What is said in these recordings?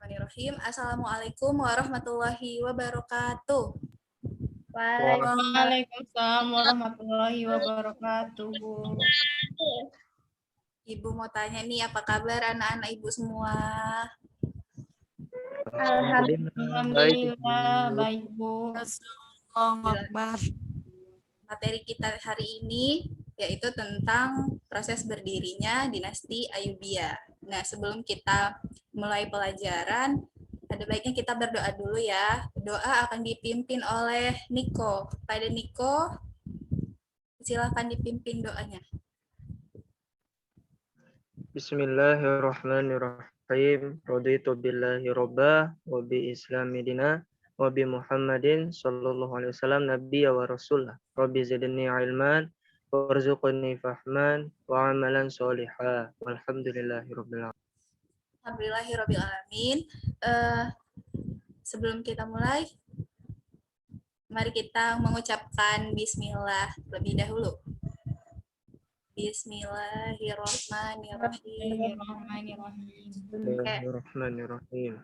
Bismillahirrahmanirrahim. Assalamualaikum warahmatullahi wabarakatuh. Waalaikumsalam warahmatullahi wabarakatuh. Ibu mau tanya nih, apa kabar anak-anak ibu semua? Alhamdulillah, baik Bu. Materi kita hari ini yaitu tentang proses berdirinya dinasti Ayyubiyah. Nah, sebelum kita mulai pelajaran, ada baiknya kita berdoa dulu ya. Doa akan dipimpin oleh Niko. Pada Niko, silakan dipimpin doanya. Bismillahirrahmanirrahim. Raditu billahi robba wa bi islami dina wa bi Muhammadin sallallahu alaihi wasallam nabiyya wa rasulah. Rabbi zidni ilman warzuqni fahman wa amalan sholiha. Walhamdulillahirabbil alamin. Alhamdulillahirabbil alamin. Sebelum kita mulai, mari kita mengucapkan bismillah terlebih dahulu. Bismillahirrahmanirrahim. Bismillahirrahmanirrahim.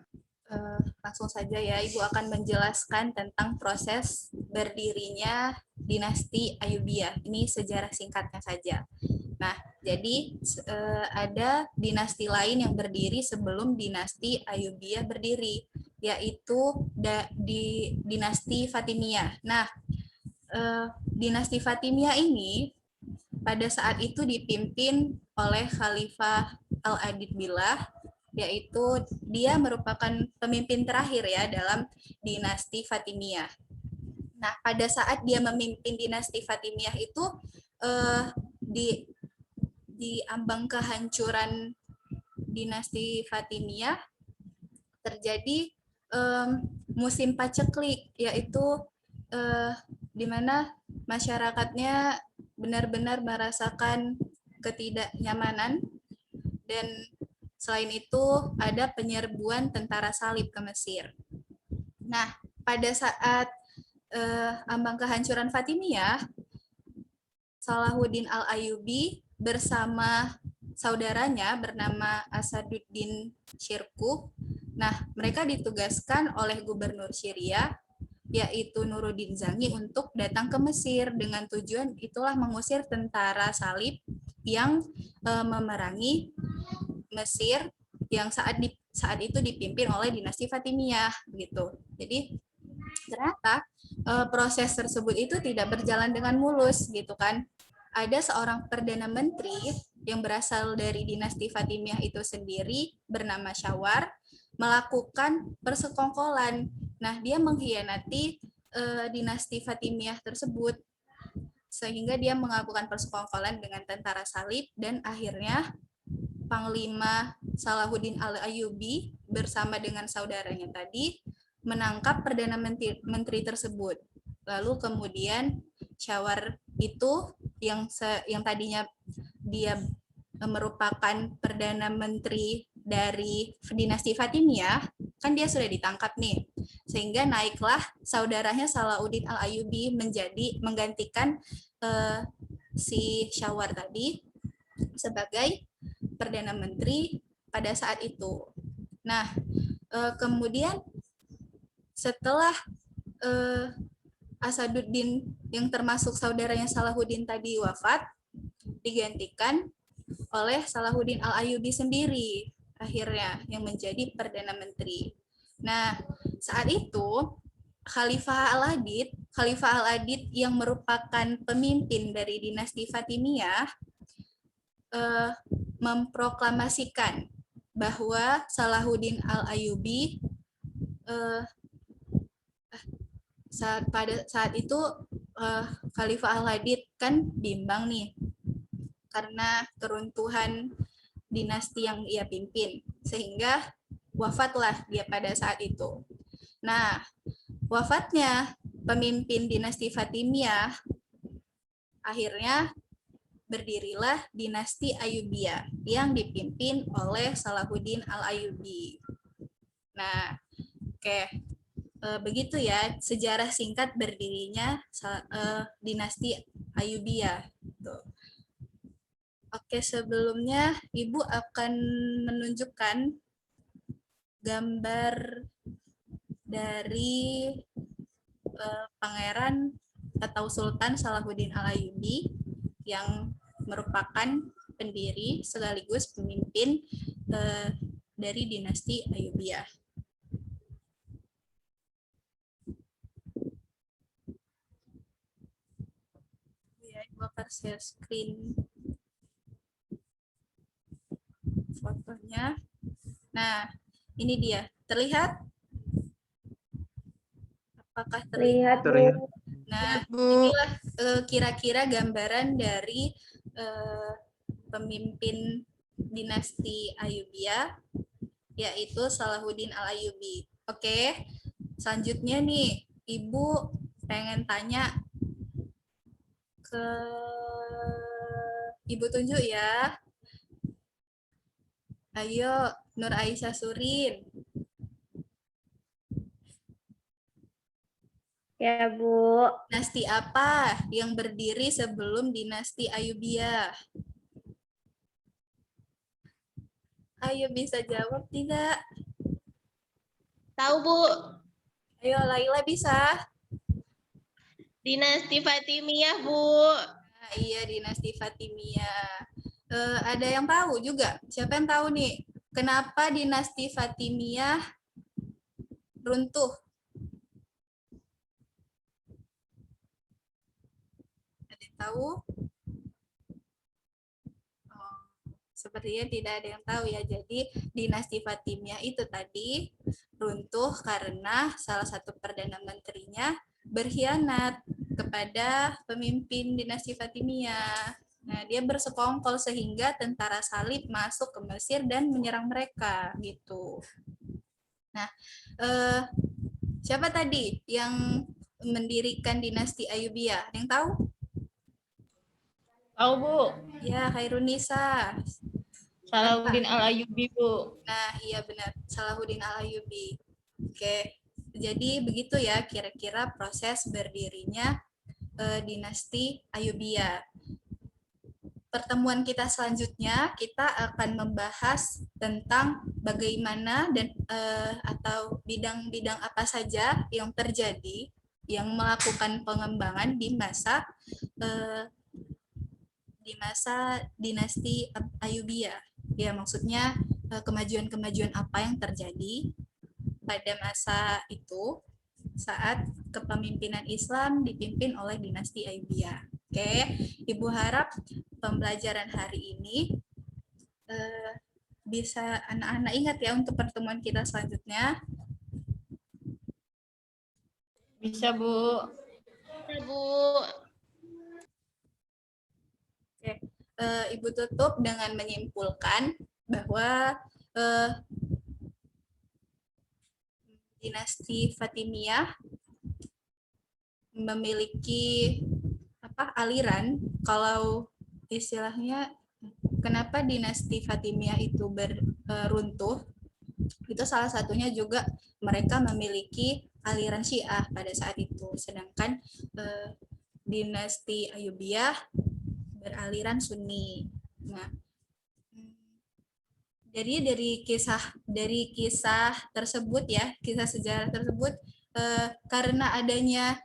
Langsung saja ya, Ibu akan menjelaskan tentang proses berdirinya dinasti Ayyubiyah. Ini sejarah singkatnya saja. Nah, jadi ada dinasti lain yang berdiri sebelum dinasti Ayyubiyah berdiri, yaitu di dinasti Fatimiyah. Nah, dinasti Fatimiyah ini pada saat itu dipimpin oleh Khalifah Al-Adid Billah, yaitu dia merupakan pemimpin terakhir ya dalam dinasti Fatimiyah. Nah, pada saat dia memimpin dinasti Fatimiyah itu di ambang kehancuran dinasti Fatimiyah terjadi musim paceklik, yaitu di mana masyarakatnya benar-benar merasakan ketidaknyamanan, dan selain itu ada penyerbuan tentara salib ke Mesir. Nah, pada saat ambang kehancuran Fatimiyah, Salahuddin Al-Ayyubi bersama saudaranya bernama Asaduddin Syirkuh. Nah, mereka ditugaskan oleh gubernur Syria yaitu Nuruddin Zangi untuk datang ke Mesir dengan tujuan itulah mengusir tentara salib yang memerangi Mesir yang saat itu dipimpin oleh dinasti Fatimiyah gitu. Jadi ternyata proses tersebut itu tidak berjalan dengan mulus gitu kan. Ada seorang perdana menteri yang berasal dari dinasti Fatimiyah itu sendiri bernama Syawar melakukan persekongkolan. Nah, dia mengkhianati dinasti Fatimiyah tersebut sehingga dia melakukan persekongkolan dengan tentara salib, dan akhirnya Panglima Salahuddin Al-Ayyubi bersama dengan saudaranya tadi menangkap perdana menteri tersebut. Lalu kemudian Syawar itu yang tadinya dia merupakan perdana menteri dari dinasti Fatimiyah, kan dia sudah ditangkap nih. Sehingga naiklah saudaranya Salahuddin Al-Ayyubi menggantikan si Syawar tadi sebagai perdana menteri pada saat itu. Nah, kemudian setelah Asaduddin yang termasuk saudaranya Salahuddin tadi wafat, digantikan oleh Salahuddin Al-Ayyubi sendiri akhirnya yang menjadi perdana menteri. Nah, saat itu Khalifah Al-Adid yang merupakan pemimpin dari dinasti Fatimiyah memproklamasikan bahwa Salahuddin Al-Ayyubi pada saat itu Khalifah Al-Adid kan bimbang nih karena keruntuhan dinasti yang ia pimpin, sehingga wafatlah dia pada saat itu. Nah, wafatnya pemimpin dinasti Fatimiyah, akhirnya berdirilah dinasti Ayyubiyah yang dipimpin oleh Salahuddin Al-Ayyubi. Nah, begitu ya sejarah singkat berdirinya dinasti Ayyubiyah. Oke, sebelumnya Ibu akan menunjukkan gambar dari Pangeran atau Sultan Salahuddin Al-Ayyubi yang merupakan pendiri sekaligus pemimpin dari dinasti Ayyubiyah. Ya, Ibu akan share screen fotonya. Nah, ini dia. Terlihat? Apakah terlihat? Terlihat. Nah, Bu. inilah kira-kira gambaran dari pemimpin dinasti Ayyubiyah, yaitu Salahuddin Al-Ayyubi. Oke, selanjutnya nih, Ibu pengen tanya ke Ibu tunjuk ya. Ayo, Nur Aisyah Surin. Ya, Bu. Dinasti apa yang berdiri sebelum dinasti Ayyubiyah? Ayo, bisa jawab tidak? Tahu, Bu. Ayo, Laila bisa? Dinasti Fatimiyah, Bu. Nah, iya, dinasti Fatimiyah. Ada yang tahu juga? Siapa yang tahu nih? Kenapa dinasti Fatimiyah runtuh? Ada yang tahu? Oh, sepertinya tidak ada yang tahu ya. Jadi dinasti Fatimiyah itu tadi runtuh karena salah satu perdana menterinya berkhianat kepada pemimpin dinasti Fatimiyah. Nah, dia bersekongkol sehingga tentara salib masuk ke Mesir dan menyerang mereka gitu. Nah, siapa tadi yang mendirikan dinasti Ayyubiyah? Ada yang tahu? Tahu, Bu. Ya, Khairunisa. Salahuddin Al-Ayyubi, Bu. Nah, iya benar. Salahuddin Al-Ayyubi. Oke. Jadi begitu ya kira-kira proses berdirinya dinasti Ayyubiyah. Pertemuan kita selanjutnya kita akan membahas tentang bagaimana dan atau bidang-bidang apa saja yang terjadi yang melakukan pengembangan di masa dinasti Ayyubiyah. Ya, maksudnya kemajuan-kemajuan apa yang terjadi pada masa itu saat kepemimpinan Islam dipimpin oleh dinasti Ayyubiyah. Oke, Ibu harap pembelajaran hari ini bisa anak-anak ingat ya untuk pertemuan kita selanjutnya. Bisa, Bu. Ya, Bu. Oke, Ibu tutup dengan menyimpulkan bahwa dinasti Fatimiyah memiliki aliran, kalau istilahnya kenapa dinasti Fatimiyah itu runtuh, itu salah satunya juga mereka memiliki aliran Syiah pada saat itu, sedangkan dinasti Ayyubiyah beraliran Sunni. Nah, jadi dari kisah tersebut ya, kisah sejarah tersebut, karena adanya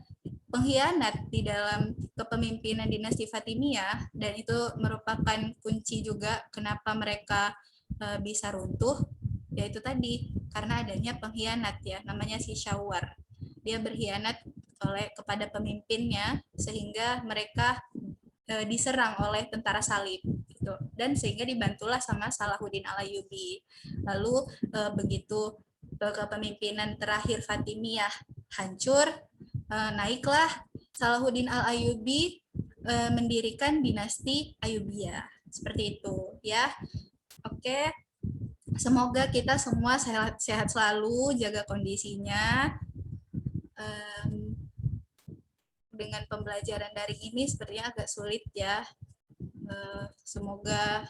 pengkhianat di dalam kepemimpinan dinasti Fatimiyah, dan itu merupakan kunci juga kenapa mereka bisa runtuh, yaitu tadi karena adanya pengkhianat ya, namanya si Syawar. Dia berkhianat kepada pemimpinnya sehingga mereka diserang oleh tentara salib gitu, dan sehingga dibantulah sama Salahuddin Al-Ayyubi. Lalu begitu kepemimpinan terakhir Fatimiyah hancur, naiklah Salahuddin Al-Ayyubi mendirikan dinasti Ayyubiyah. Seperti itu ya. Oke. Semoga kita semua sehat selalu, jaga kondisinya. Dengan pembelajaran daring ini sepertinya agak sulit ya. Semoga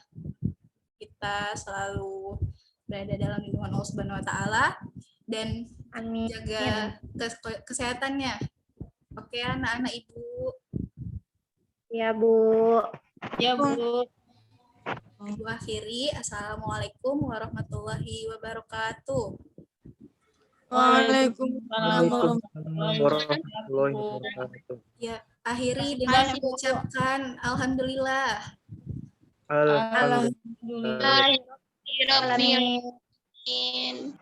kita selalu berada dalam lindungan Allah Subhanahu wa taala dan Amin. jaga kesehatannya. Oke, anak-anak Ibu. Ya, Bu. Ya, Bu. Ibu akhiri. Assalamualaikum warahmatullahi wabarakatuh. Waalaikumsalam Waalaikumsalam warahmatullahi wabarakatuh. Ya, akhiri dengan Makasih, Bu. mengucapkan alhamdulillah. Alhamdulillah. Alhamdulillah. Alhamdulillah.